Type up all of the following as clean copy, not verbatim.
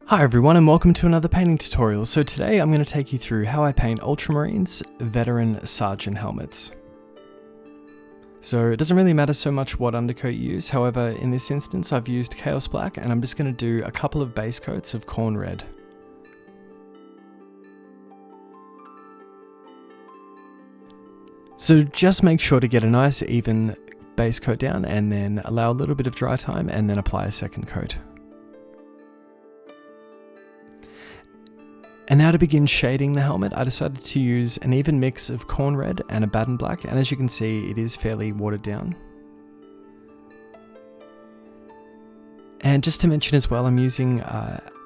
Hi everyone and welcome to another painting tutorial. So today I'm going to take you through how I paint Ultramarines Veteran Sergeant helmets. So it doesn't really matter so much what undercoat you use, however in this instance I've used Chaos Black and I'm just going to do a couple of base coats of Khorne Red. So just make sure to get a nice even base coat down and then allow a little bit of dry time and then apply a second coat. And now to begin shading the helmet, I decided to use an even mix of Khorne Red and ABADDON Black, and as you can see it is fairly watered down. And just to mention as well, I'm using,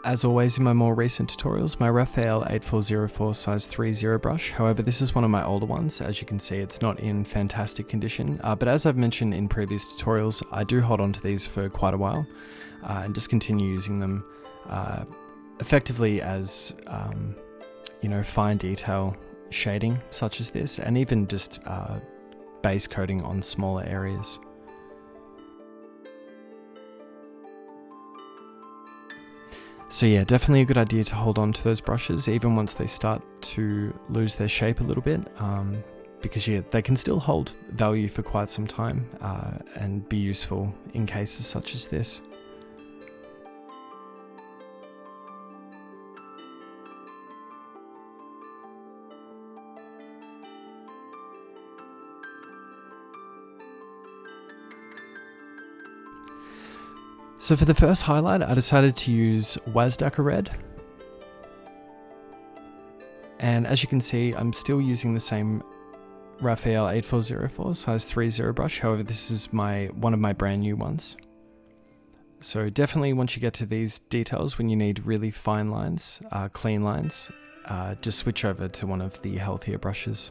as always in my more recent tutorials, my Raphael 8404 size 3.0 brush. However, this is one of my older ones. As you can see, it's not in fantastic condition, but as I've mentioned in previous tutorials, I do hold on to these for quite a while and just continue using them effectively as fine detail shading such as this, and even just base coating on smaller areas. So yeah, definitely a good idea to hold on to those brushes even once they start to lose their shape a little bit, because yeah, they can still hold value for quite some time and be useful in cases such as this. So for the first highlight, I decided to use WAZDAKKA Red. And as you can see, I'm still using the same Raphael 8404 size 3.0 brush, however this is one of my brand new ones. So definitely once you get to these details, when you need really fine lines, clean lines, just switch over to one of the healthier brushes.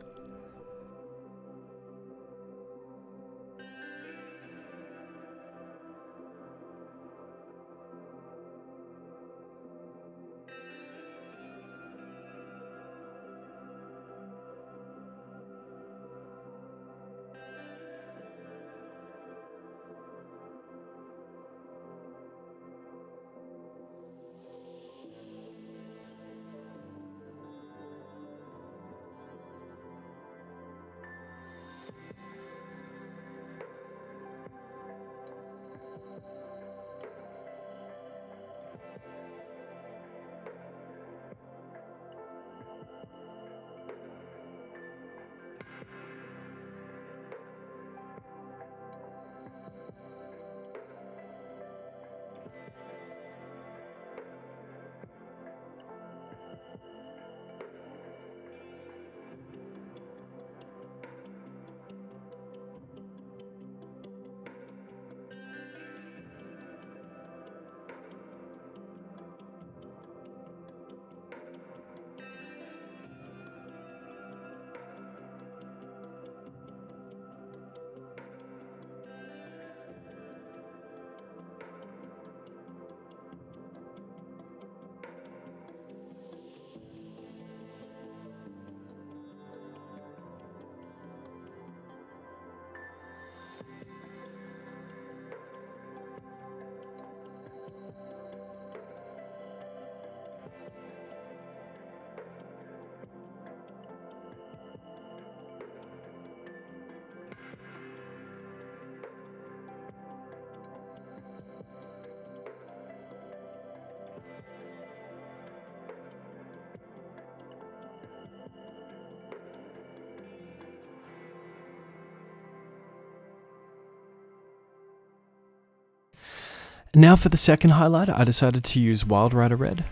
Now for the second highlight, I decided to use Wild Rider Red.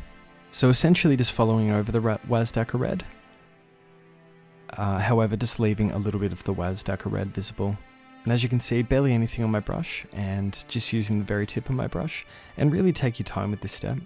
So essentially just following over the WAZDAKKA Red, however just leaving a little bit of the WAZDAKKA Red visible. And as you can see, barely anything on my brush, and just using the very tip of my brush, and really take your time with this step.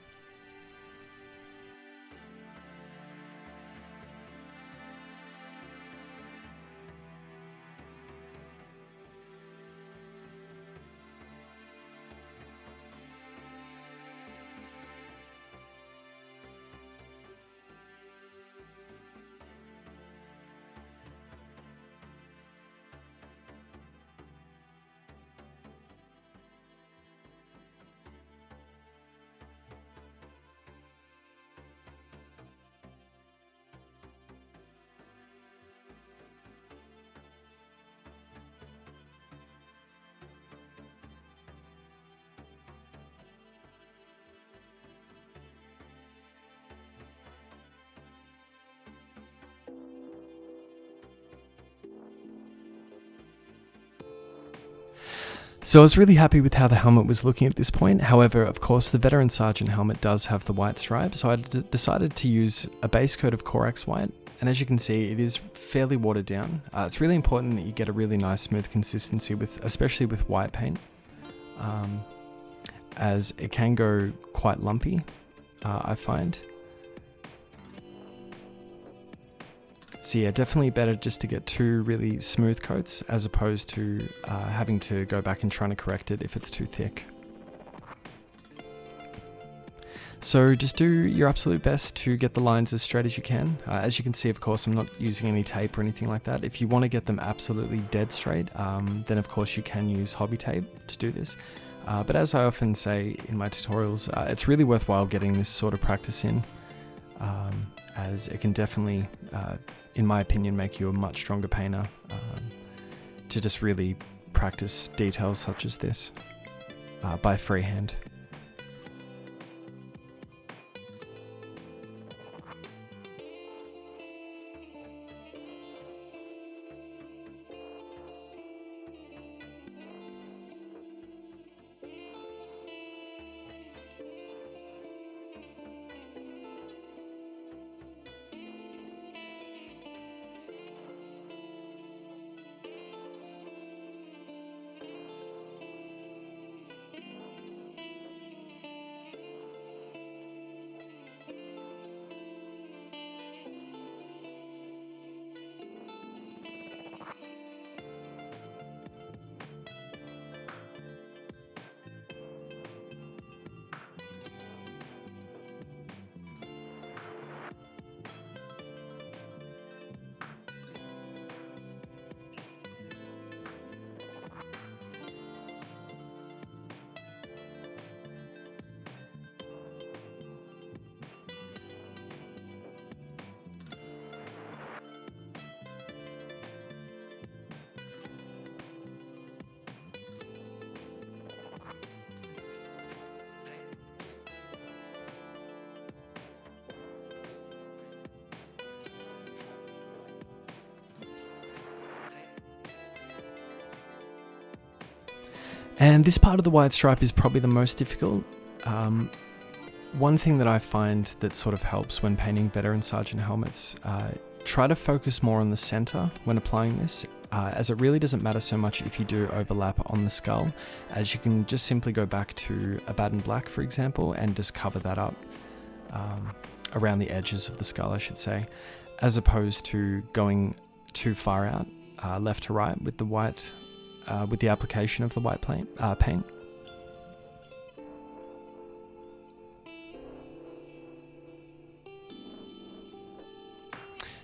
So I was really happy with how the helmet was looking at this point. However, of course, the Veteran Sergeant helmet does have the white stripe, so I decided to use a base coat of CORAX white. And as you can see, it is fairly watered down. It's really important that you get a really nice smooth consistency especially with white paint, as it can go quite lumpy, I find. So yeah, definitely better just to get 2 really smooth coats as opposed to having to go back and trying to correct it if it's too thick. So just do your absolute best to get the lines as straight as you can. As you can see, of course, I'm not using any tape or anything like that. If you want to get them absolutely dead straight, then of course you can use hobby tape to do this. But as I often say in my tutorials, it's really worthwhile getting this sort of practice in, as it can definitely, in my opinion, make you a much stronger painter, to just really practice details such as this by freehand. And this part of the white stripe is probably the most difficult. One thing that I find that sort of helps when painting Veteran Sergeant helmets, try to focus more on the center when applying this, as it really doesn't matter so much if you do overlap on the skull, as you can just simply go back to ABADDON black, for example, and just cover that up around the edges of the skull, I should say, as opposed to going too far out, left to right with the white, with the application of the white paint.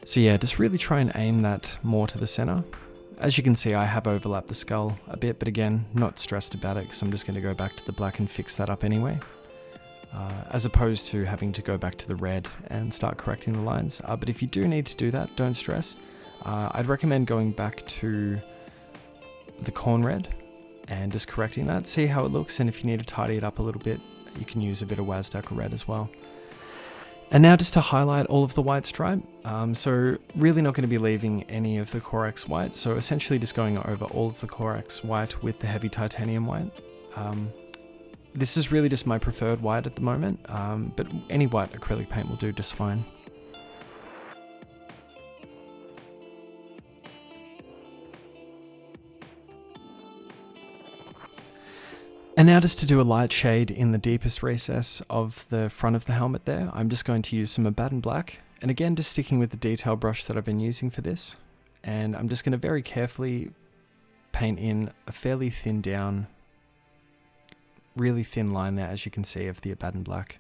So yeah, just really try and aim that more to the center. As you can see, I have overlapped the skull a bit, but again, not stressed about it because I'm just going to go back to the black and fix that up anyway. As opposed to having to go back to the red and start correcting the lines. But if you do need to do that, don't stress. I'd recommend going back to the corn red and just correcting that, see how it looks, and if you need to tidy it up a little bit, you can use a bit of WAZDAKKA red as well. And now just to highlight all of the white stripe, so really not going to be leaving any of the CORAX white, so essentially just going over all of the CORAX white with the heavy titanium white. This is really just my preferred white at the moment, but any white acrylic paint will do just fine. And now just to do a light shade in the deepest recess of the front of the helmet there, I'm just going to use some ABADDON black. And again, just sticking with the detail brush that I've been using for this. And I'm just going to very carefully paint in a fairly thin down, really thin line there, as you can see, of the ABADDON black.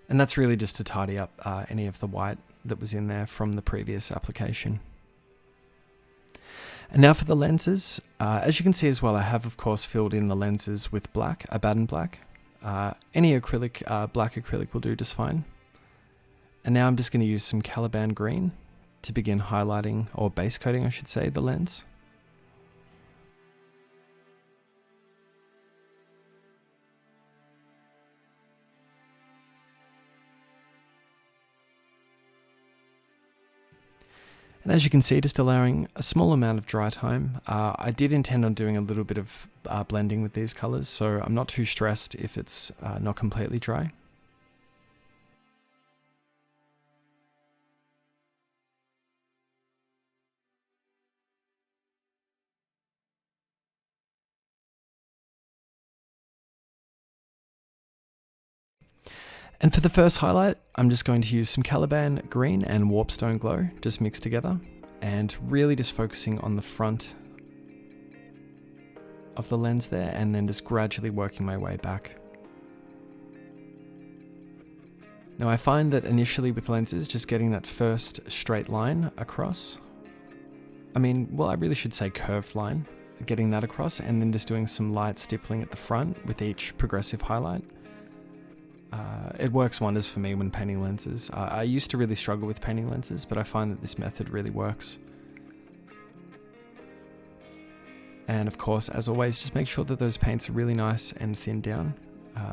And that's really just to tidy up any of the white that was in there from the previous application. And now for the lenses, as you can see as well, I have of course filled in the lenses with black, ABADDON black. Any acrylic, black acrylic will do just fine. And now I'm just going to use some CALIBAN green to begin highlighting, or base coating I should say, the lens. And as you can see, just allowing a small amount of dry time. I did intend on doing a little bit of blending with these colors, so I'm not too stressed if it's not completely dry. And for the first highlight, I'm just going to use some Caliban green and Warpstone glow, just mixed together, and really just focusing on the front of the lens there, and then just gradually working my way back. Now I find that initially with lenses, just getting that first straight line across, I really should say curved line, getting that across, and then just doing some light stippling at the front with each progressive highlight. It works wonders for me when painting lenses. I used to really struggle with painting lenses, but I find that this method really works. And of course, as always, just make sure that those paints are really nice and thinned down,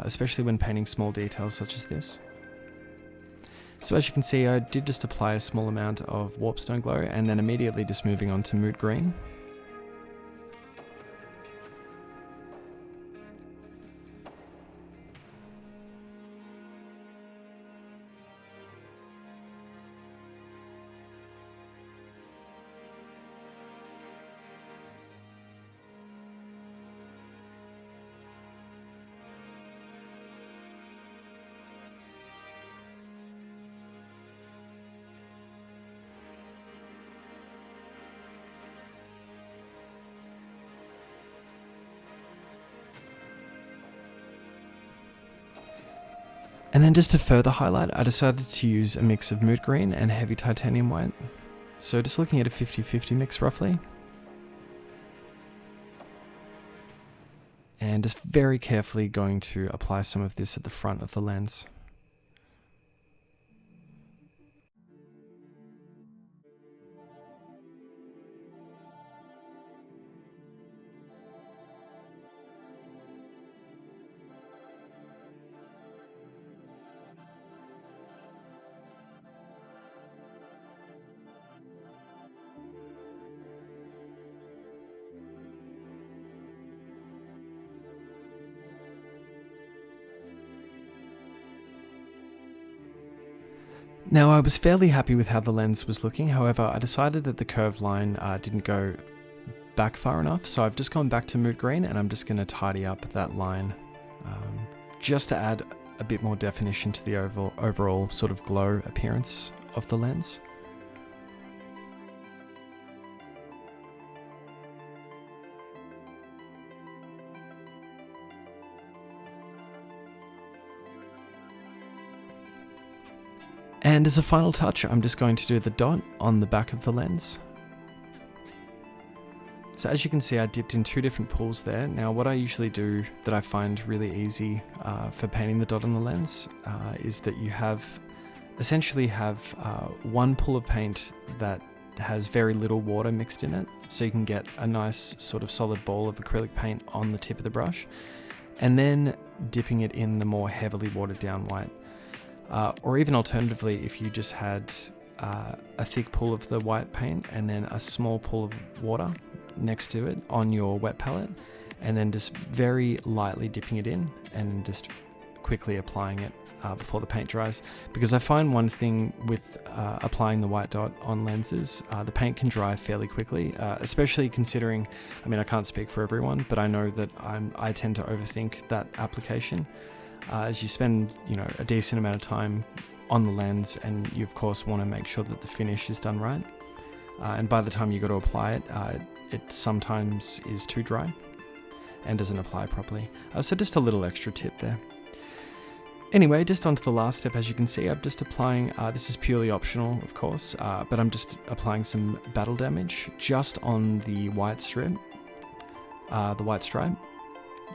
especially when painting small details such as this. So as you can see, I did just apply a small amount of Warpstone glow and then immediately just moving on to MOOT green. And then just to further highlight, I decided to use a mix of MOOT green and heavy titanium white. So just looking at a 50-50 mix roughly. And just very carefully going to apply some of this at the front of the lens. Now I was fairly happy with how the lens was looking, however I decided that the curved line didn't go back far enough, so I've just gone back to MOOT green and I'm just going to tidy up that line just to add a bit more definition to the overall sort of glow appearance of the lens. And as a final touch, I'm just going to do the dot on the back of the lens. So as you can see, I dipped in 2 different pools there. Now what I usually do that I find really easy for painting the dot on the lens is that you essentially have one pool of paint that has very little water mixed in it, so you can get a nice sort of solid ball of acrylic paint on the tip of the brush, and then dipping it in the more heavily watered down white. Or even alternatively, if you just had a thick pool of the white paint and then a small pool of water next to it on your wet palette, and then just very lightly dipping it in and just quickly applying it before the paint dries. Because I find one thing with applying the white dot on lenses, the paint can dry fairly quickly, especially considering, I can't speak for everyone, but I know that I tend to overthink that application. As you spend, a decent amount of time on the lens, and you of course want to make sure that the finish is done right. And by the time you got to apply it, it sometimes is too dry and doesn't apply properly. So just a little extra tip there. Anyway, just onto the last step. As you can see, I'm just applying, this is purely optional of course, but I'm just applying some battle damage just on the white stripe,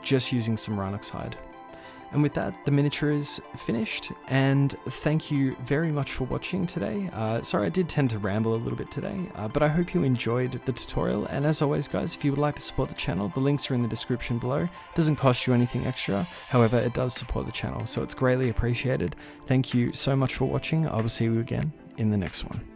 just using some RHINOX hide. And with that, the miniature is finished, and thank you very much for watching today. Sorry I did tend to ramble a little bit today, but I hope you enjoyed the tutorial, and as always guys, if you would like to support the channel, the links are in the description below. It doesn't cost you anything extra, however it does support the channel, so it's greatly appreciated. Thank you so much for watching. I will see you again in the next one.